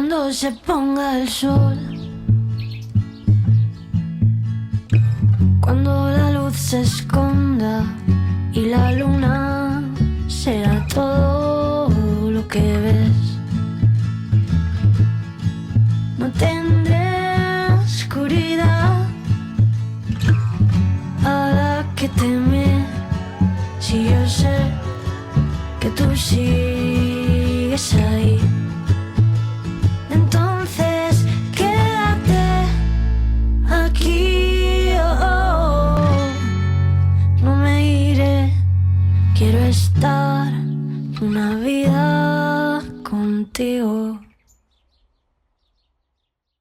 Cuando se ponga el sol, cuando la luz se esconda y la luna sea todo lo que ves, no tendré oscuridad a la que temer, si yo sé que tú sigues ahí.